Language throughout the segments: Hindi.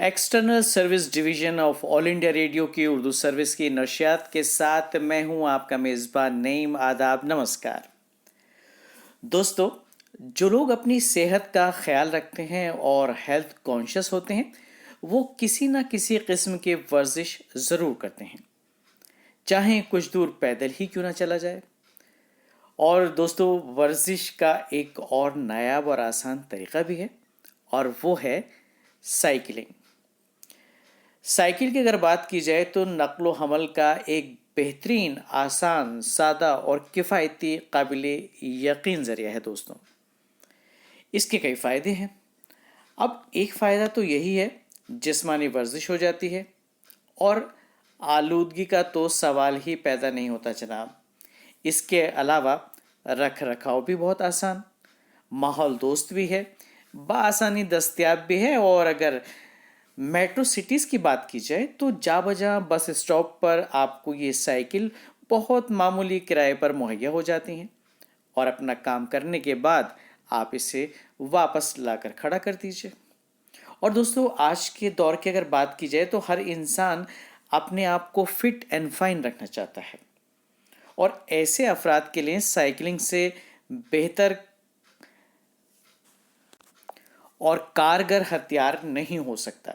External service division of all India radio की उर्दू सर्विस की नशियात के साथ मैं हूं आपका मेज़बान नईम। आदाब, नमस्कार दोस्तों। जो लोग अपनी सेहत का ख्याल रखते हैं और हेल्थ कॉन्शियस होते हैं वो किसी ना किसी किस्म की वर्जिश ज़रूर करते हैं, चाहे कुछ दूर पैदल ही क्यों ना चला जाए। और दोस्तों, वर्जिश का एक और नायाब और आसान तरीका भी है और वो है साइकिलिंग। साइकिल की अगर बात की जाए तो नक्लो हमल का एक बेहतरीन, आसान, सादा और किफ़ायती काबिल यकीन ज़रिया है दोस्तों। इसके कई फ़ायदे हैं। अब एक फ़ायदा तो यही है, जिस्मानी वर्जिश हो जाती है और आलूदगी का तो सवाल ही पैदा नहीं होता जनाब। इसके अलावा रख रखाव भी बहुत आसान, माहौल दोस्त भी है, बआसानी दस्तयाब भी है। और अगर मेट्रो सिटीज़ की बात की जाए तो जा बजा बस स्टॉप पर आपको ये साइकिल बहुत मामूली किराए पर मुहैया हो जाती हैं और अपना काम करने के बाद आप इसे वापस लाकर खड़ा कर दीजिए। और दोस्तों, आज के दौर की अगर बात की जाए तो हर इंसान अपने आप को फिट एंड फाइन रखना चाहता है और ऐसे अफराद के लिए साइकिलिंग से बेहतर और कारगर हथियार नहीं हो सकता,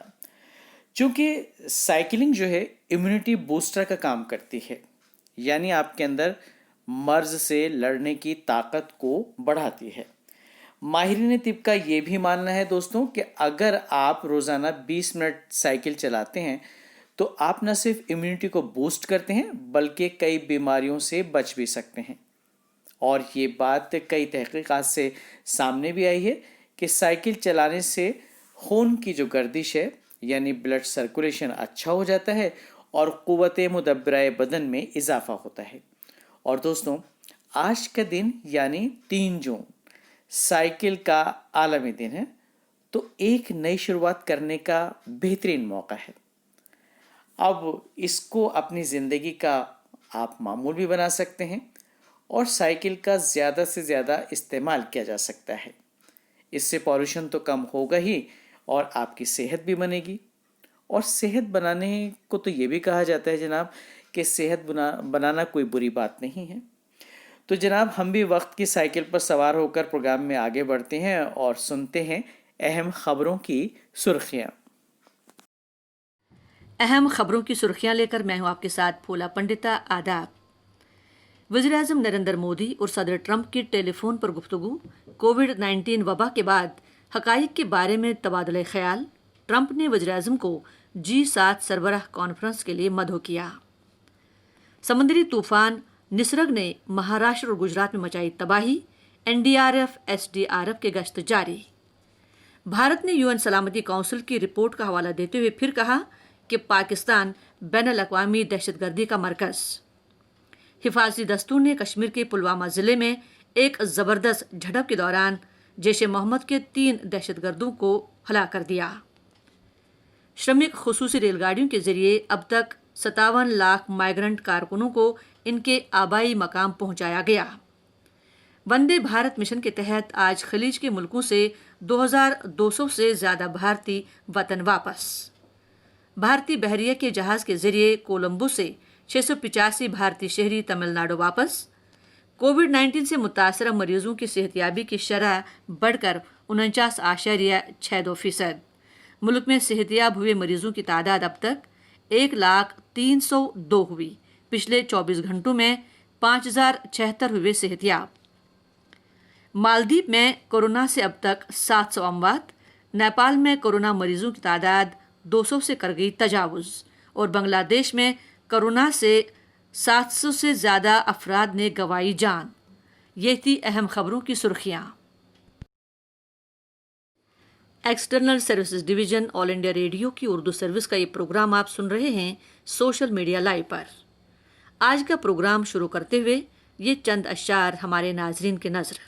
क्योंकि साइकिलिंग जो है इम्यूनिटी बूस्टर का काम करती है, यानी आपके अंदर मर्ज से लड़ने की ताकत को बढ़ाती है। माहिरीन तिब का ये भी मानना है दोस्तों कि अगर आप रोज़ाना 20 मिनट साइकिल चलाते हैं तो आप न सिर्फ इम्यूनिटी को बूस्ट करते हैं बल्कि कई बीमारियों से बच भी सकते हैं। और ये बात कई तहकीकात से सामने भी आई है कि साइकिल चलाने से खून की जो गर्दिश है यानी ब्लड सर्कुलेशन अच्छा हो जाता है और क़ुव्वत मुदब्बिरा बदन में इजाफा होता है। और दोस्तों, आज का दिन यानी 3 जून साइकिल का आलमी दिन है, तो एक नई शुरुआत करने का बेहतरीन मौका है। अब इसको अपनी ज़िंदगी का आप मामूल भी बना सकते हैं और साइकिल का ज़्यादा से ज़्यादा इस्तेमाल किया जा सकता है। इससे पॉल्यूशन तो कम होगा ही और आपकी सेहत भी बनेगी। और सेहत बनाने को तो ये भी कहा जाता है जनाब कि सेहत बनाना कोई बुरी बात नहीं है। तो जनाब, हम भी वक्त की साइकिल पर सवार होकर प्रोग्राम में आगे बढ़ते हैं और सुनते हैं अहम खबरों की सुर्खियाँ। अहम खबरों की सुर्खियां लेकर मैं हूं आपके साथ फूला पंडिता। आदाब। वज़ीर-ए-आज़म नरेंद्र मोदी और सदर ट्रंप की टेलीफोन पर गुफ्तगू। कोविड-19 वबा के बाद हकाइक के बारे में तबादला ख्याल। ट्रंप ने वज़ीर-ए-आज़म को G7 सरबराह कॉन्फ्रेंस के लिए मदऊ किया। समुद्री तूफान निसर्ग ने महाराष्ट्र और गुजरात में मचाई तबाही। NDRF SDRF के गश्त जारी। भारत ने UN सलामती काउंसिल की रिपोर्ट का हवाला देते हुए फिर कहा कि पाकिस्तान बैनुल-अक़वामी दहशतगर्दी का मरकज़। हिफाजती दस्तों ने कश्मीर के पुलवामा ज़िले में एक ज़बरदस्त झड़प के दौरान जैश ए मोहम्मद के 3 दहशतगर्दों को हलाक कर दिया। श्रमिक खुसूसी रेलगाड़ियों के जरिए अब तक 57 लाख माइग्रेंट कारकुनों को इनके आबाई मकाम पहुंचाया गया। वंदे भारत मिशन के तहत आज खलीज के मुल्कों से 2200 से ज़्यादा भारतीय वतन वापस। भारतीय बहरिया के जहाज़ के जरिए कोलंबो से 685 भारतीय शहरी तमिलनाडु वापस। कोविड-19 से मुतासरा मरीजों की सेहतयाबी की शरह बढ़कर 49.62%। मुल्क में सेहतयाब हुए मरीजों की तादाद अब तक 1,302 हुई। पिछले 24 घंटों में 5,076 हुए सेहतयाब। मालदीव में कोरोना से अब तक 700 अमवात। नेपाल में कोरोना मरीजों की तादाद 200 से कर गई तजावुज़ और बांग्लादेश में कोरोना से 700 से ज़्यादा अफराद ने गंवाई जान। ये थी अहम खबरों की सुर्खियाँ। External services division all India radio की उर्दू सर्विस का ये प्रोग्राम आप सुन रहे हैं सोशल मीडिया लाइव पर। आज का प्रोग्राम शुरू करते हुए ये चंद अशार हमारे नाजरीन के नज़र।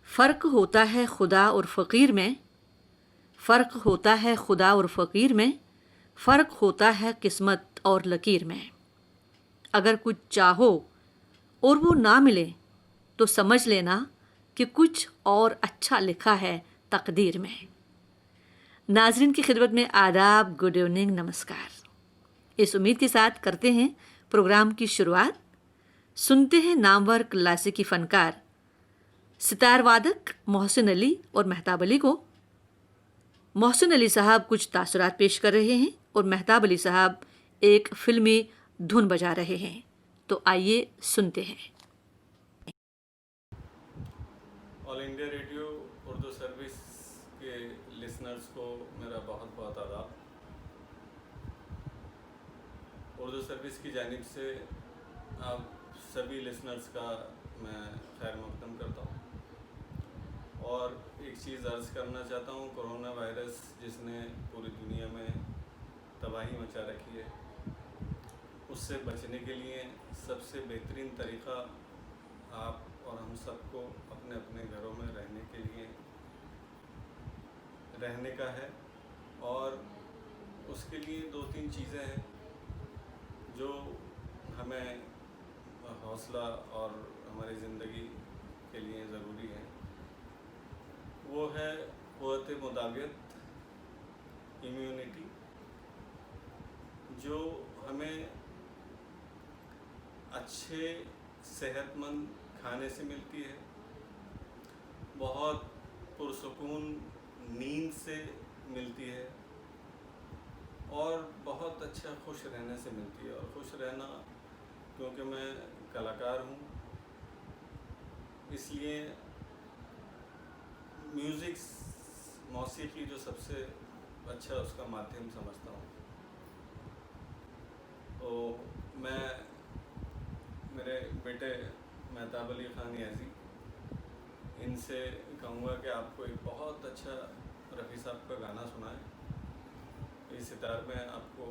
फ़र्क होता है खुदा और फ़कीर में, फ़र्क होता है खुदा और फ़कीर में, फ़र्क होता है किस्मत और लकीर में। अगर कुछ चाहो और वो ना मिले तो समझ लेना कि कुछ और अच्छा लिखा है तकदीर में। नाजरीन की खिदमत में आदाब, गुड इवनिंग, नमस्कार। इस उम्मीद के साथ करते हैं प्रोग्राम की शुरुआत। सुनते हैं नामवर क्लासिकी फनकार सितार वादक मोहसिन अली और मेहताब अली को। मोहसिन अली साहब कुछ तासुरात पेश कर रहे हैं और मेहताब अली साहब एक फिल्मी धुन बजा रहे हैं। तो आइए सुनते हैं। All India radio Urdu service के लिसनर्स को मेरा बहुत बहुत आदाब। उर्दू सर्विस की जानिब से आप सभी लिसनर्स का मैं खैर मकदम करता हूँ और एक चीज़ अर्ज़ करना चाहता हूँ। कोरोना वायरस जिसने पूरी दुनिया में तबाही मचा रखी है, उससे बचने के लिए सबसे बेहतरीन तरीक़ा आप और हम सबको अपने अपने घरों में रहने के लिए रहने का है। और उसके लिए दो तीन चीज़ें हैं जो हमें हौसला और हमारी ज़िंदगी के लिए ज़रूरी है। वो है क़ुव्वत मुदावियत, इम्यूनिटी, जो हमें अच्छे सेहतमंद खाने से मिलती है, बहुत पुरसुकून नींद से मिलती है और बहुत अच्छा खुश रहने से मिलती है। और खुश रहना, क्योंकि मैं कलाकार हूँ, इसलिए म्यूज़िक, मौसीकी जो सबसे अच्छा उसका माध्यम समझता हूँ। तो मैं मेरे बेटे मेहताब अली ख़ान याज़ी, इनसे कहूँगा कि आपको एक बहुत अच्छा रफ़ी साहब का गाना सुनाएं। इस सितार में आपको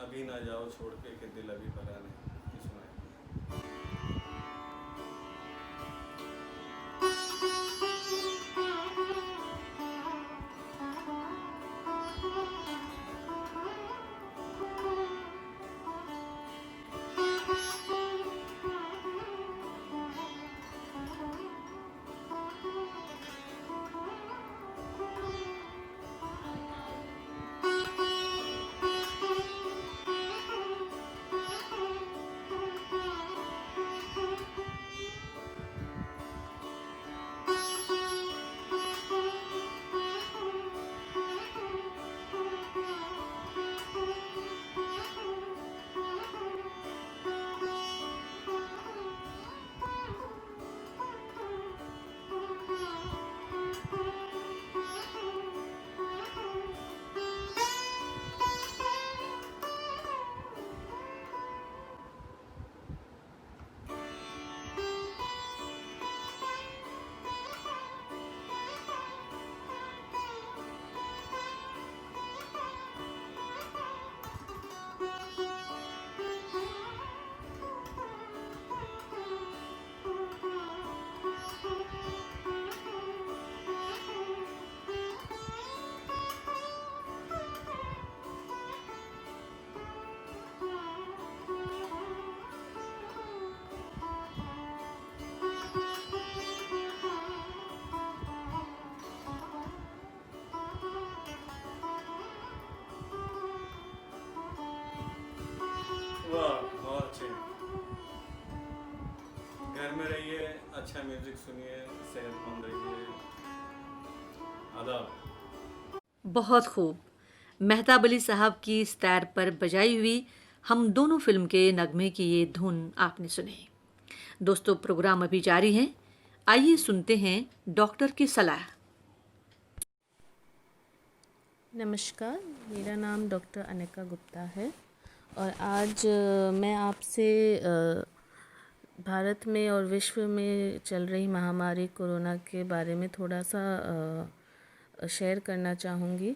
अभी ना जाओ छोड़ के कि दिल अभी भरा नहीं, ये सुनाएं। वाह, बहुत अच्छे। घर में रहिए, अच्छा म्यूज़िक सुनिए, सेहतमंद रहिए। आदाब। बहुत खूब। मेहताब अली साहब की सितार पर बजाई हुई हम दोनों फिल्म के नगमे की ये धुन आपने सुनी। दोस्तों, प्रोग्राम अभी जारी है। आइए सुनते हैं डॉक्टर की सलाह। नमस्कार, मेरा नाम डॉक्टर अनिका गुप्ता है और आज मैं आपसे भारत में और विश्व में चल रही महामारी कोरोना के बारे में थोड़ा सा शेयर करना चाहूँगी।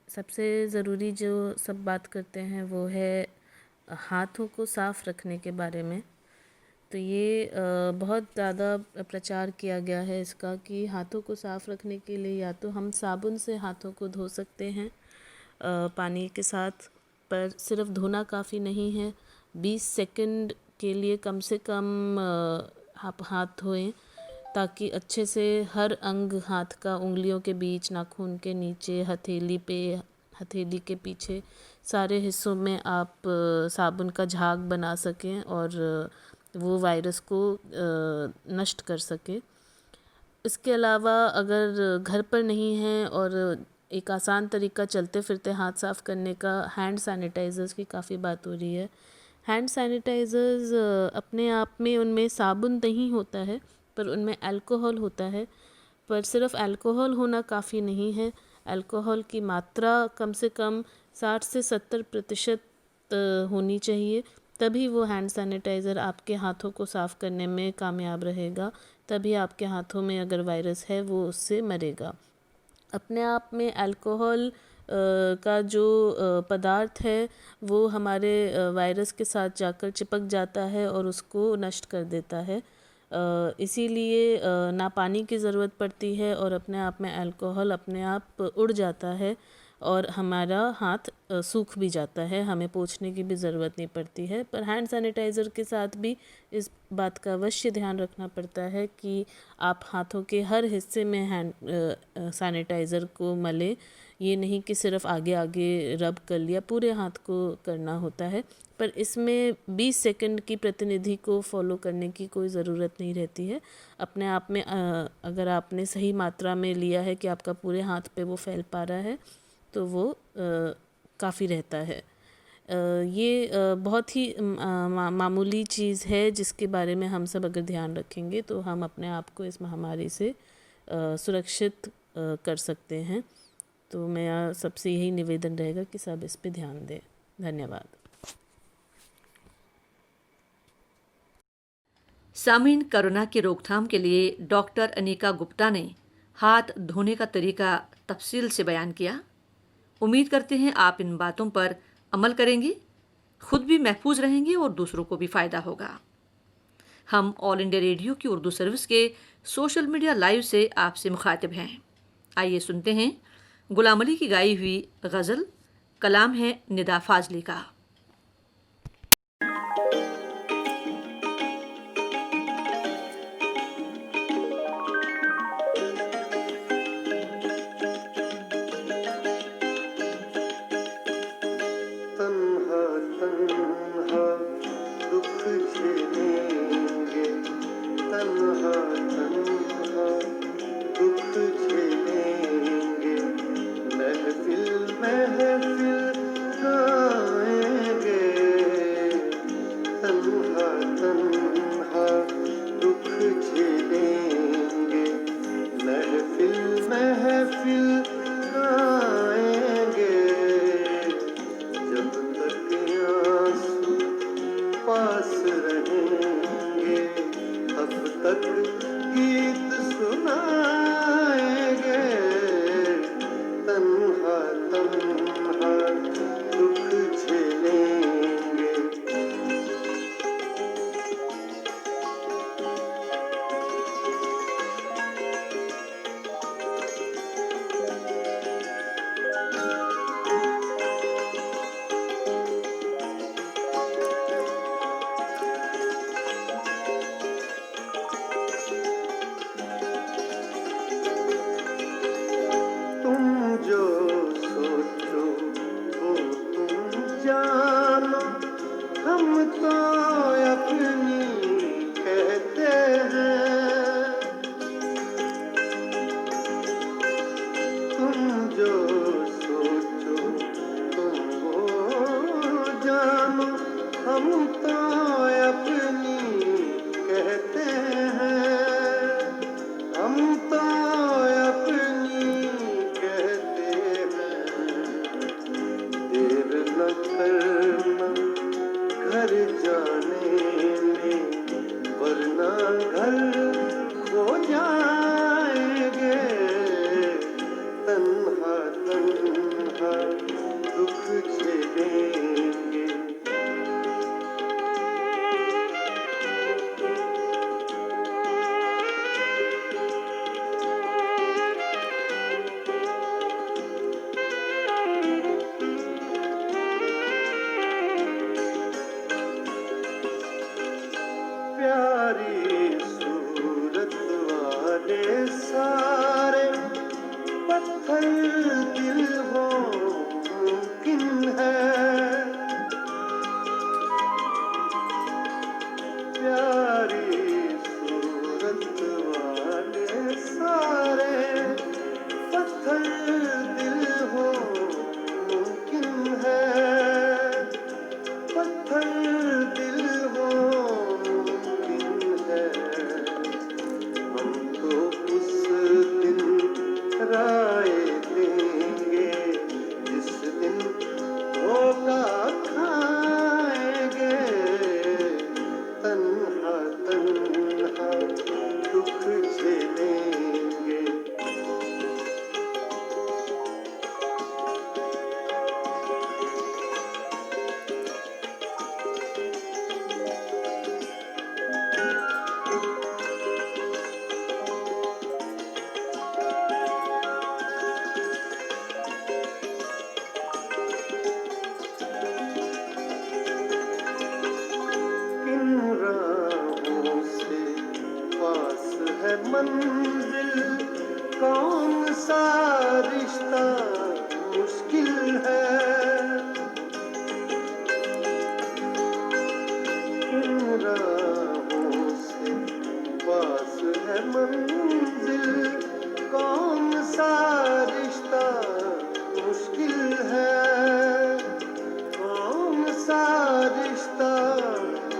सबसे ज़रूरी जो सब बात करते हैं वो है हाथों को साफ़ रखने के बारे में। तो ये बहुत ज़्यादा प्रचार किया गया है इसका कि हाथों को साफ़ रखने के लिए या तो हम साबुन से हाथों को धो सकते हैं पानी के साथ, पर सिर्फ धोना काफ़ी नहीं है। 20 सेकंड के लिए कम से कम आप हाथ धोएं ताकि अच्छे से हर अंग हाथ का, उंगलियों के बीच, नाखून के नीचे, हथेली पे, हथेली के पीछे, सारे हिस्सों में आप साबुन का झाग बना सकें और वो वायरस को नष्ट कर सके। इसके अलावा अगर घर पर नहीं है और एक आसान तरीका चलते फिरते हाथ साफ़ करने का, हैंड सैनिटाइज़र्स की काफ़ी बात हो रही है। हैंड सैनिटाइज़र्स अपने आप में, उनमें साबुन नहीं होता है पर उनमें अल्कोहल होता है, पर सिर्फ अल्कोहल होना काफ़ी नहीं है। अल्कोहल की मात्रा कम से कम 60 से 70% होनी चाहिए, तभी वो हैंड सैनिटाइज़र आपके हाथों को साफ़ करने में कामयाब रहेगा, तभी आपके हाथों में अगर वायरस है वो उससे मरेगा। अपने आप में अल्कोहल का जो पदार्थ है वो हमारे वायरस के साथ जाकर चिपक जाता है और उसको नष्ट कर देता है। इसीलिए ना पानी की ज़रूरत पड़ती है और अपने आप में अल्कोहल अपने आप उड़ जाता है और हमारा हाथ सूख भी जाता है, हमें पोंछने की भी ज़रूरत नहीं पड़ती है। पर हैंड सैनिटाइज़र के साथ भी इस बात का अवश्य ध्यान रखना पड़ता है कि आप हाथों के हर हिस्से में हैंड सैनिटाइज़र को मलें। ये नहीं कि सिर्फ आगे आगे रब कर लिया, पूरे हाथ को करना होता है। पर इसमें 20 सेकंड की प्रतिनिधि को फॉलो करने की कोई ज़रूरत नहीं रहती है। अपने आप में अगर आपने सही मात्रा में लिया है कि आपका पूरे हाथ पे वो फैल पा रहा है तो वो काफ़ी रहता है। ये बहुत ही मामूली चीज़ है जिसके बारे में हम सब अगर ध्यान रखेंगे तो हम अपने आप को इस महामारी से सुरक्षित कर सकते हैं। तो मैं सबसे यही निवेदन रहेगा कि सब इस पे ध्यान दें। धन्यवाद। सामीन, कोरोना की रोकथाम के लिए डॉक्टर अनीका गुप्ता ने हाथ धोने का तरीका तफसील से बयान किया। उम्मीद करते हैं आप इन बातों पर अमल करेंगे, खुद भी महफूज रहेंगे और दूसरों को भी फ़ायदा होगा। हम ऑल इंडिया रेडियो की उर्दू सर्विस के सोशल मीडिया लाइव से आपसे मुखातिब हैं। आइए सुनते हैं गुलाम अली की गाई हुई गज़ल। कलाम है निदा फाजली का। प्यारी सूरत पत्थर दिल हो मुमकिन है, प्यारी सूरत वाले सारे पत्थर दिल हो मुमकिन है, पत्थर दिल हो मुमकिन है। हम तो उस दिन राय देंगे जिस दिन धोखा खाएंगे, तन्हा तन्हा दुख झेलेंगे। किन राहों से पास है मंजिल, कौन सा रिश्ता मुश्किल है, किन राहों से पास है मंजिल, कौन सा रिश्ता मुश्किल है, कौन सा रिश्ता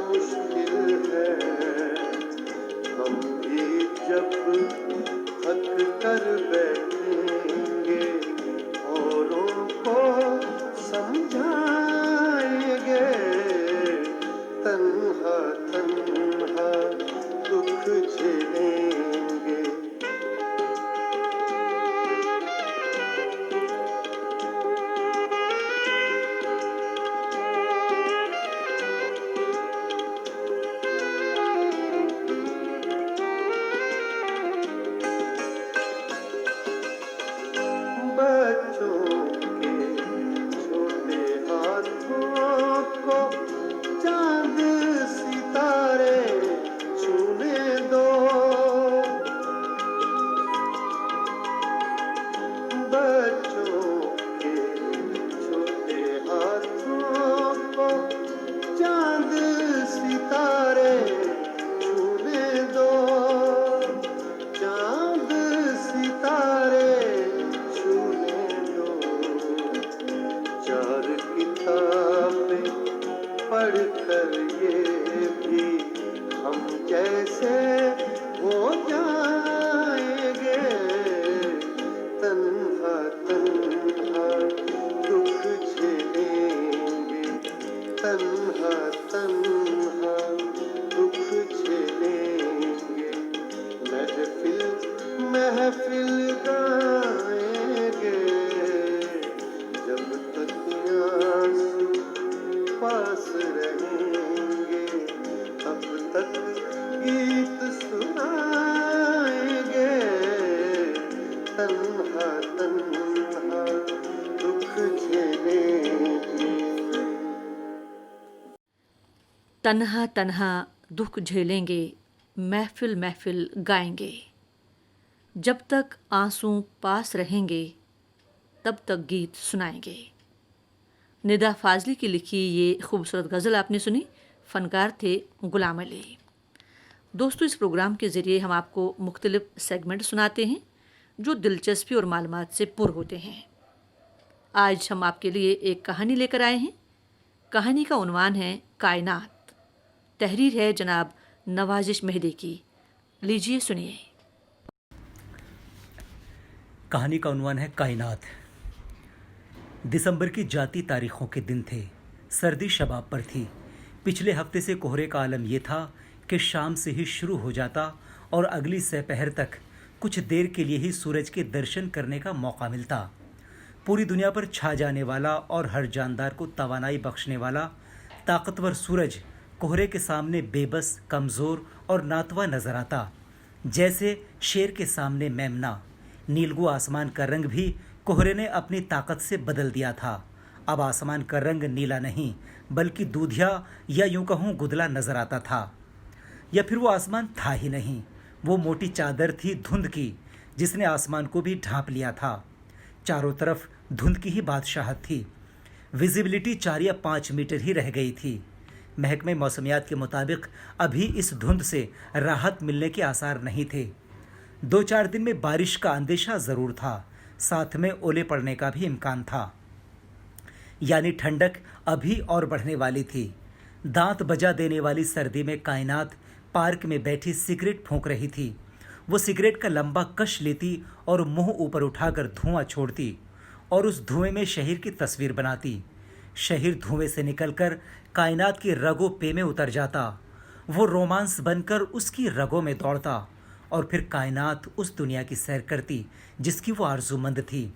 मुश्किल है। हम भी जब थक कर बैठेंगे औरों को समझाएंगे, तन्हा तन्हा दुख झेलेंगे। बच्चों के छोटे हाथों को चांद सितारे छूने दो, बच्चों के छोटे हाथों को चांद सितारे छूने दो, चांद सितारे छूने दो। चार किताबें पढ़कर ये भी हम जैसे हो जाएंगे, तन्हा तन्हा दुख झेलेंगे, तन्हा तन्हा दुख झेलेंगे। महफिल महफिल गाएंगे, जब तक आंसू पास रहेंगे, तब तक गीत सुनाएंगे, तन्हा तन्हा दुख झेलेंगे। तन्हा तन्हा दुख झेलेंगे, महफिल महफिल गाएंगे, जब तक आंसू पास रहेंगे तब तक गीत सुनाएंगे। निदा फाजली की लिखी ये खूबसूरत गज़ल आपने सुनी। फ़नकार थे गुलाम अली। दोस्तों, इस प्रोग्राम के ज़रिए हम आपको मुख्तलिफ सेगमेंट सुनाते हैं जो दिलचस्पी और मालूमात से पुर होते हैं। आज हम आपके लिए एक कहानी लेकर आए हैं। कहानी का उन्वान है कायनात। तहरीर है जनाब नवाजिश मेहदी की। लीजिए सुनिए। कहानी का उन्वान है कायनात। दिसंबर की जाती तारीखों के दिन थे। सर्दी शबाब पर थी। पिछले हफ्ते से कोहरे का आलम यह था कि शाम से ही शुरू हो जाता और अगली सहपहर तक कुछ देर के लिए ही सूरज के दर्शन करने का मौका मिलता। पूरी दुनिया पर छा जाने वाला और हर जानदार को तवानाई बख्शने वाला ताकतवर सूरज कोहरे के सामने बेबस, कमज़ोर और नातवा नजर आता, जैसे शेर के सामने मेमना। नीलगू आसमान का रंग भी कोहरे ने अपनी ताकत से बदल दिया था। अब आसमान का रंग नीला नहीं बल्कि दूधिया या यूं कहूँ गुदला नजर आता था। या फिर वो आसमान था ही नहीं, वो मोटी चादर थी धुंध की जिसने आसमान को भी ढांप लिया था। चारों तरफ धुंध की ही बादशाहत थी। विजिबिलिटी 4 या 5 मीटर ही रह गई थी। महकमे मौसमियात के मुताबिक अभी इस धुंध से राहत मिलने के आसार नहीं थे। 2-4 दिन में बारिश का अंदेशा ज़रूर था, साथ में ओले पड़ने का भी इम्कान था। यानी ठंडक अभी और बढ़ने वाली थी। दांत बजा देने वाली सर्दी में कायनात पार्क में बैठी सिगरेट फूंक रही थी। वो सिगरेट का लंबा कश लेती और मुंह ऊपर उठाकर धुआं छोड़ती और उस धुएं में शहर की तस्वीर बनाती। शहर धुएं से निकलकर कायनात की रगों पे में उतर जाता। वो रोमांस बनकर उसकी रगों में दौड़ता और फिर कायनात उस दुनिया की सैर करती जिसकी वो आरजूमंद थी।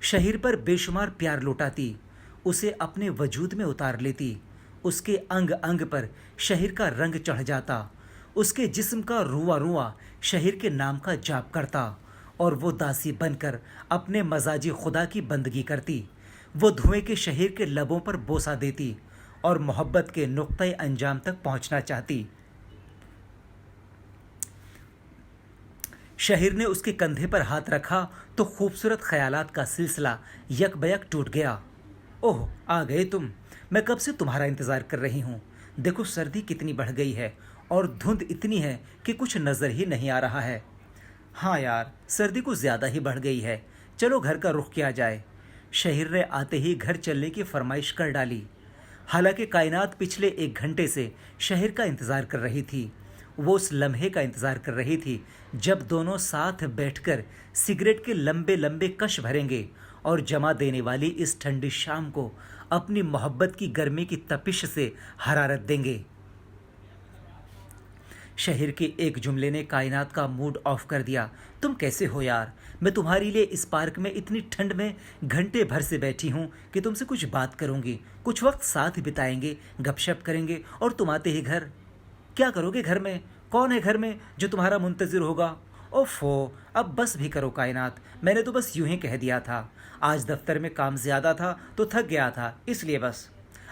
शहर पर बेशुमार प्यार लुटाती, उसे अपने वजूद में उतार लेती। उसके अंग अंग पर शहर का रंग चढ़ जाता। उसके जिस्म का रुआ रुआ शहर के नाम का जाप करता और वो दासी बनकर अपने मजाजी खुदा की बंदगी करती। वो धुएं के शहर के लबों पर बोसा देती और मोहब्बत के नुक्ते अंजाम तक पहुंचना चाहती। शहर ने उसके कंधे पर हाथ रखा तो खूबसूरत ख्यालात का सिलसिला यकबयक टूट गया। ओह, आ गए तुम। मैं कब से तुम्हारा इंतज़ार कर रही हूँ। देखो सर्दी कितनी बढ़ गई है और धुंध इतनी है कि कुछ नज़र ही नहीं आ रहा है। हाँ यार, सर्दी कुछ ज़्यादा ही बढ़ गई है। चलो घर का रुख किया जाए। शहर ने आते ही घर चलने की फरमाइश कर डाली। हालांकि कायनात पिछले 1 घंटे से शहर का इंतज़ार कर रही थी। वो उस लम्हे का इंतज़ार कर रही थी जब दोनों साथ बैठकर सिगरेट के लंबे लंबे कश भरेंगे और जमा देने वाली इस ठंडी शाम को अपनी मोहब्बत की गर्मी की तपिश से हरारत देंगे। शहर के एक जुमले ने कायनात का मूड ऑफ कर दिया। तुम कैसे हो यार? मैं तुम्हारे लिए इस पार्क में इतनी ठंड में घंटे भर से बैठी हूँ कि तुमसे कुछ बात करूँगी, कुछ वक्त साथ बिताएंगे, गपशप करेंगे और तुम आते ही घर। क्या करोगे घर में? कौन है घर में जो तुम्हारा मुंतज़िर होगा? ओफो, अब बस भी करो कायनात। मैंने तो बस यूं ही कह दिया था। आज दफ्तर में काम ज़्यादा था तो थक गया था, इसलिए बस।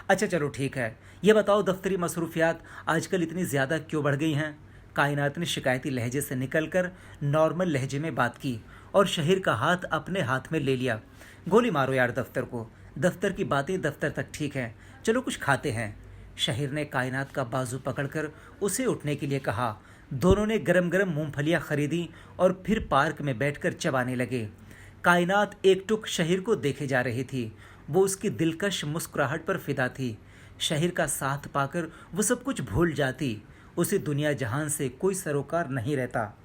अच्छा चलो ठीक है, ये बताओ दफ्तरी मसरूफियात आजकल इतनी ज़्यादा क्यों बढ़ गई हैं? कायनात ने शिकायती लहजे से निकलकर नॉर्मल लहजे में बात की और शहर का हाथ अपने हाथ में ले लिया। गोली मारो यार दफ्तर को। दफ्तर की बातें दफ्तर तक ठीक हैं, चलो कुछ खाते हैं। शहर ने कायनात का बाजू पकड़कर उसे उठने के लिए कहा। दोनों ने गरम गरम मूंगफलियां खरीदी और फिर पार्क में बैठकर चबाने लगे। कायनात एकटुक शहर को देखे जा रही थी। वो उसकी दिलकश मुस्कुराहट पर फिदा थी। शहर का साथ पाकर वो सब कुछ भूल जाती। उसे दुनिया जहान से कोई सरोकार नहीं रहता।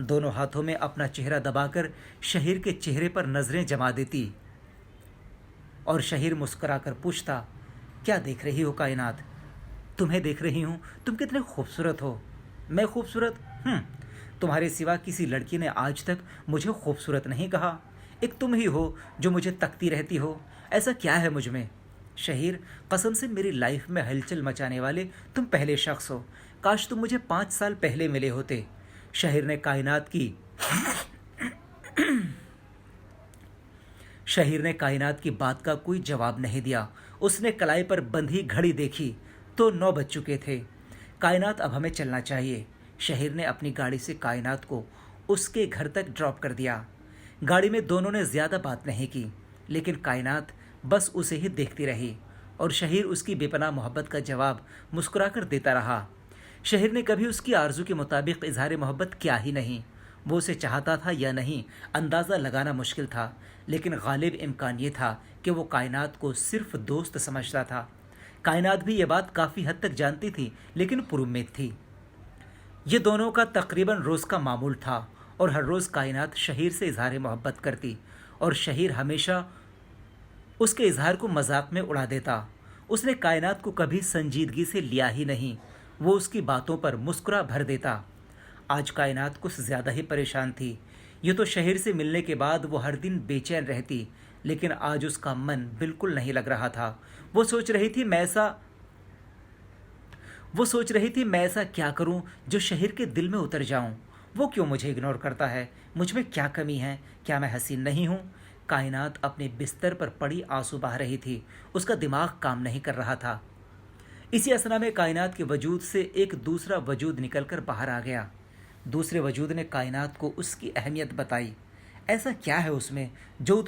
दोनों हाथों में अपना चेहरा दबाकर शहर के चेहरे पर नजरें जमा देती और शहर मुस्कुराकर पूछता, क्या देख रही हो कायनात? तुम्हें देख रही हूँ, तुम कितने खूबसूरत हो। मैं खूबसूरत? तुम्हारे सिवा किसी लड़की ने आज तक मुझे खूबसूरत नहीं कहा। एक तुम ही हो जो मुझे तकती रहती हो। ऐसा क्या है मुझ में? शहीर, कसम से मेरी लाइफ में हलचल मचाने वाले तुम पहले शख्स हो। काश तुम मुझे 5 साल पहले मिले होते। शहर ने कायनात की बात का कोई जवाब नहीं दिया। उसने कलाई पर बंधी घड़ी देखी तो 9 बज चुके थे। कायनात, अब हमें चलना चाहिए। शहर ने अपनी गाड़ी से कायनात को उसके घर तक ड्रॉप कर दिया। गाड़ी में दोनों ने ज़्यादा बात नहीं की, लेकिन कायनात बस उसे ही देखती रही और शहर उसकी बेपनाह मोहब्बत का जवाब मुस्कुराकर देता रहा। शहर ने कभी उसकी आरजू के मुताबिक इजहार मोहब्बत किया ही नहीं। वो उसे चाहता था या नहीं, अंदाज़ा लगाना मुश्किल था, लेकिन गालिब इम्कान ये था कि वो कायनात को सिर्फ दोस्त समझता था। कायनात भी ये बात काफ़ी हद तक जानती थी, लेकिन पुरुम्मीद थी। ये दोनों का तकरीबन रोज़ का मामूल था और हर रोज़ कायनात शहर से इजहार मोहब्बत करती और शहर हमेशा उसके इजहार को मजाक में उड़ा देता। उसने कायनात को कभी संजीदगी से लिया ही नहीं। वो उसकी बातों पर मुस्कुरा भर देता। आज कायनात कुछ ज़्यादा ही परेशान थी। ये तो शहर से मिलने के बाद वो हर दिन बेचैन रहती, लेकिन आज उसका मन बिल्कुल नहीं लग रहा था। वो सोच रही थी मैं ऐसा क्या करूं जो शहर के दिल में उतर जाऊं। वो क्यों मुझे इग्नोर करता है? मुझ में क्या कमी है? क्या मैं हसीन नहीं हूं? कायनात अपने बिस्तर पर पड़ी आंसू बहा रही थी। उसका दिमाग काम नहीं कर रहा था। इसी असना में कायनात के वजूद से एक दूसरा वजूद निकलकर बाहर आ गया। दूसरे वजूद ने कायनात को उसकी अहमियत बताई। ऐसा क्या है उसमें जो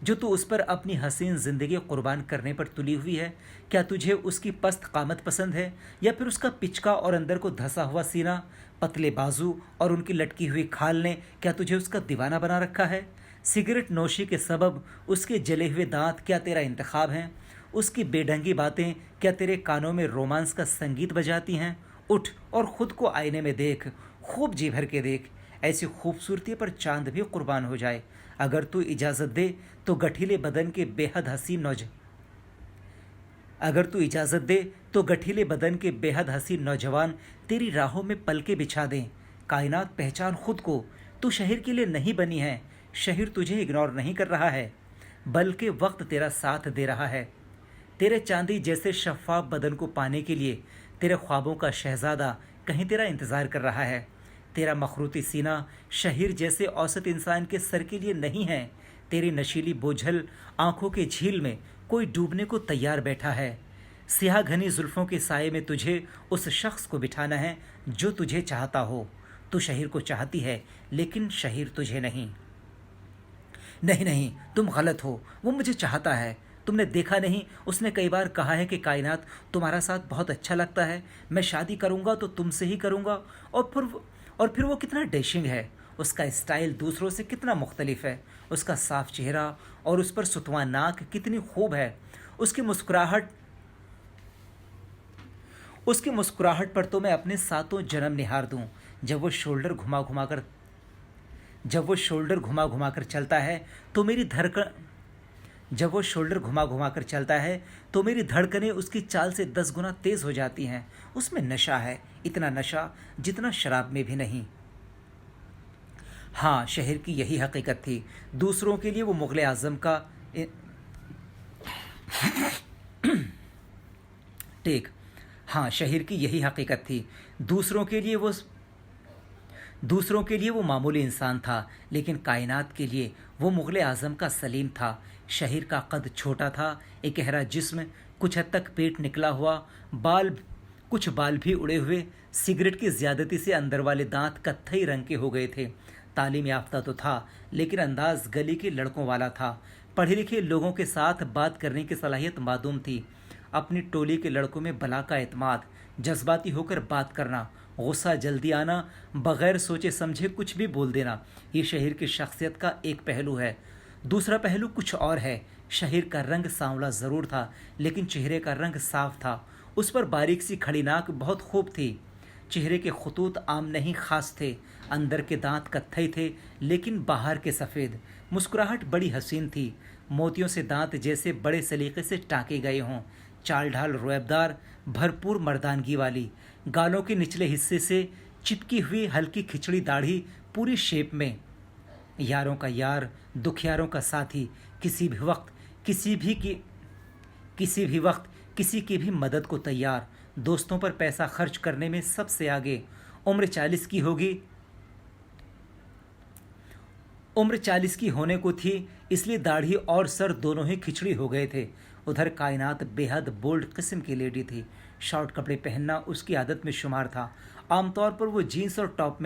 जो तू उस पर अपनी हसीन जिंदगी कुर्बान करने पर तुली हुई है? क्या तुझे उसकी पस्त कामत पसंद है, या फिर उसका पिचका और अंदर को धंसा हुआ सीना, पतले बाजू और उनकी लटकी हुई खाल ने क्या तुझे उसका दीवाना बना रखा है? सिगरेट नोशी के सबब उसके जले हुए दांत क्या तेरा इंतखाब हैं? उसकी बेढंगी बातें क्या तेरे कानों में रोमांस का संगीत बजाती हैं? उठ और खुद को आईने में देख, खूब जी भर के देख। ऐसी खूबसूरती पर चांद भी कुर्बान हो जाए। अगर तू इजाज़त दे तो गठीले बदन के बेहद हसीन नौजवान तेरी राहों में पलके बिछा दें। कायनात पहचान खुद को, तू शहर के लिए नहीं बनी है। शहर तुझे इग्नोर नहीं कर रहा है, बल्कि वक्त तेरा साथ दे रहा है। तेरे चांदी जैसे शफाफ बदन को पाने के लिए तेरे ख्वाबों का शहजादा कहीं तेरा इंतज़ार कर रहा है। तेरा मखरूती सीना शहीर जैसे औसत इंसान के सर के लिए नहीं है। तेरी नशीली बोझल आंखों के झील में कोई डूबने को तैयार बैठा है। स्याह घनी जुल्फों के साये में तुझे उस शख्स को बिठाना है जो तुझे चाहता हो। तू शहीर को चाहती है, लेकिन शहीर तुझे नहीं। नहीं नहीं, तुम गलत हो। वो मुझे चाहता है। तुमने देखा नहीं, उसने कई बार कहा है कि कायनात तुम्हारा साथ बहुत अच्छा लगता है, मैं शादी करूंगा तो तुमसे ही करूंगा। और फिर वो कितना डैशिंग है, उसका स्टाइल दूसरों से कितना मुख्तलिफ है, उसका साफ चेहरा और उस पर सुतवा नाक कितनी खूब है। उसकी मुस्कुराहट पर तो मैं अपने सातों जन्म निहार दूं। जब वो शोल्डर घुमा घुमा कर चलता है तो मेरी धड़कनें उसकी चाल से 10 गुना तेज हो जाती हैं। उसमें नशा है, इतना नशा जितना शराब में भी नहीं। हाँ, शहर की यही हकीकत थी। दूसरों के लिए वो मुगल आजम का टेक हाँ, शहर की यही हकीकत थी। दूसरों के लिए वो मामूली इंसान था, लेकिन कायनात के लिए वो मुगल आजम का सलीम था। शहर का कद छोटा था, एक गहरा जिस्म, कुछ हद तक पेट निकला हुआ, कुछ बाल भी उड़े हुए, सिगरेट की ज्यादती से अंदर वाले दांत कत्थई रंग के हो गए थे। तालीम याफ्ता तो था, लेकिन अंदाज गली के लड़कों वाला था। पढ़े लिखे लोगों के साथ बात करने की सलाहियत मादूम थी। अपनी टोली के लड़कों में बला का एतमाद, जज्बाती होकर बात करना, गुस्सा जल्दी आना, बगैर सोचे समझे कुछ भी बोल देना, ये शहर की शख्सियत का एक पहलू है। दूसरा पहलू कुछ और है। शहर का रंग सांवला ज़रूर था, लेकिन चेहरे का रंग साफ था। उस पर बारीक सी खड़ी नाक बहुत खूब थी। चेहरे के खतूत आम नहीं, खास थे। अंदर के दांत कत्थई थे, लेकिन बाहर के सफ़ेद। मुस्कुराहट बड़ी हसीन थी, मोतियों से दांत जैसे बड़े सलीके से टाँके गए हों। चाल ढाल रोएबदार, भरपूर मर्दानगी वाली। गालों के निचले हिस्से से चिपकी हुई हल्की खिचड़ी दाढ़ी पूरी शेप में। यारों का यार, दुखियारों का साथी, किसी भी वक्त किसी की भी मदद को तैयार, दोस्तों पर पैसा खर्च करने में सबसे आगे। उम्र 40 की होने को थी, इसलिए दाढ़ी और सर दोनों ही खिचड़ी हो गए थे। उधर कायनात बेहद बोल्ड किस्म की लेडी थी। शॉर्ट कपड़े पहनना उसकी आदत में शुमार था। आमतौर पर वो जीन्स और टॉप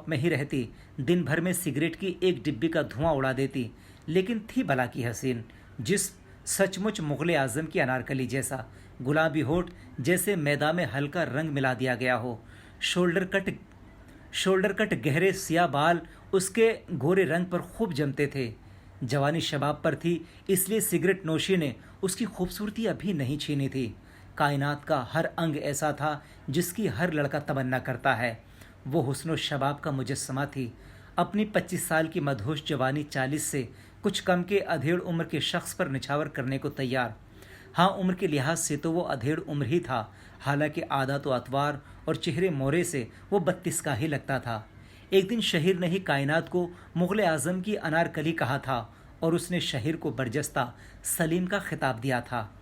में ही रहती। दिन भर में सिगरेट की एक डिब्बी का धुआं उड़ा देती, लेकिन थी भला की हसीन, जिस सचमुच मुगल आजम की अनारकली जैसा। गुलाबी होठ जैसे मैदा में हल्का रंग मिला दिया गया हो। शोल्डर कट गहरे सिया बाल उसके गोरे रंग पर खूब जमते थे। जवानी शबाब पर थी, इसलिए सिगरेट नोशी ने उसकी खूबसूरती अभी नहीं छीनी थी। कायनात का हर अंग ऐसा था जिसकी हर लड़का तमन्ना करता है। वो हुस्नो शबाब का मुजस्समा थी। अपनी 25 साल की मदहोश जवानी 40 से कुछ कम के अधेड़ उम्र के शख्स पर निछावर करने को तैयार। हाँ, उम्र के लिहाज से तो वो अधेड़ उम्र ही था, हालांकि आदत व अतवार और चेहरे मोरे से वो 32 का ही लगता था। एक दिन शहीर ने ही कायनात को मुगल आजम की अनारकली कहा था, और उसने शहीर को बरजस्ता सलीम का खिताब दिया था।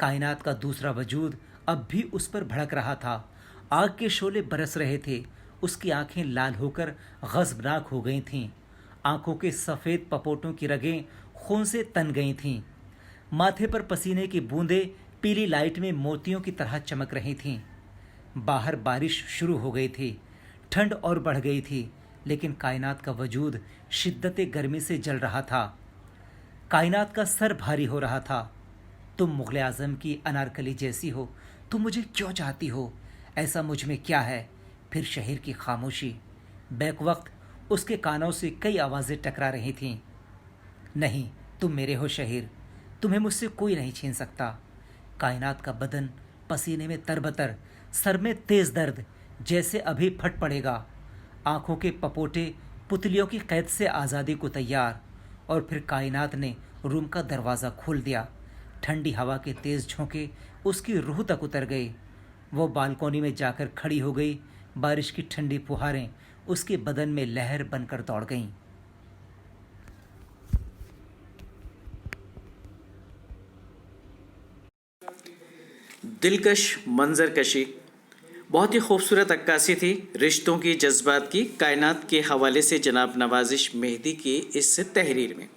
कायनात का दूसरा वजूद अब भी उस पर भड़क रहा था। आग के शोले बरस रहे थे। उसकी आंखें लाल होकर गज़बनाक हो गई थीं। आंखों के सफ़ेद पपोटों की रगें खून से तन गई थीं। माथे पर पसीने की बूंदें पीली लाइट में मोतियों की तरह चमक रही थीं। बाहर बारिश शुरू हो गई थी। ठंड और बढ़ गई थी, लेकिन कायनात का वजूद शिद्दत गर्मी से जल रहा था। कायनात का सर भारी हो रहा था। तुम मुग़ल आज़म की अनारकली जैसी हो, तुम मुझे क्यों चाहती हो, ऐसा मुझ में क्या है। फिर शहीर की खामोशी। बैक वक्त उसके कानों से कई आवाज़ें टकरा रही थीं। नहीं, तुम मेरे हो शहीर, तुम्हें मुझसे कोई नहीं छीन सकता। कायनात का बदन पसीने में तरबतर, सर में तेज़ दर्द, जैसे अभी फट पड़ेगा। आंखों के पपोटे पुतलियों की कैद से आज़ादी को तैयार। और फिर कायनात ने रूम का दरवाज़ा खोल दिया। ठंडी हवा के तेज़ झोंके उसकी रूह तक उतर गए। वो बालकोनी में जाकर खड़ी हो गई। बारिश की ठंडी फुहारें उसके बदन में लहर बनकर दौड़ गईं। दिलकश मंजर कशी, बहुत ही खूबसूरत अक्कासी थी रिश्तों की, जज्बात की, कायनात के हवाले से जनाब नवाजिश मेहदी की इस तहरीर में।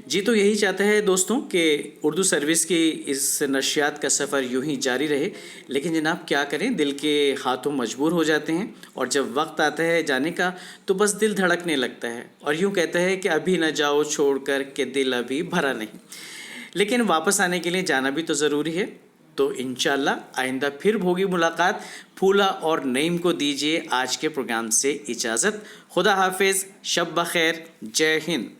जी तो यही चाहता है दोस्तों कि उर्दू सर्विस की इस नशियात का सफ़र यूं ही जारी रहे, लेकिन जनाब क्या करें, दिल के हाथों मजबूर हो जाते हैं और जब वक्त आता है जाने का तो बस दिल धड़कने लगता है और यूं कहता है कि अभी न जाओ छोड़कर के दिल अभी भरा नहीं। लेकिन वापस आने के लिए जाना भी तो ज़रूरी है। तो इंशाल्लाह आइंदा फिर होगी मुलाकात। फूला और नईम को दीजिए आज के प्रोग्राम से इजाज़त। खुदा हाफिज़, शब बखैर, जय हिंद।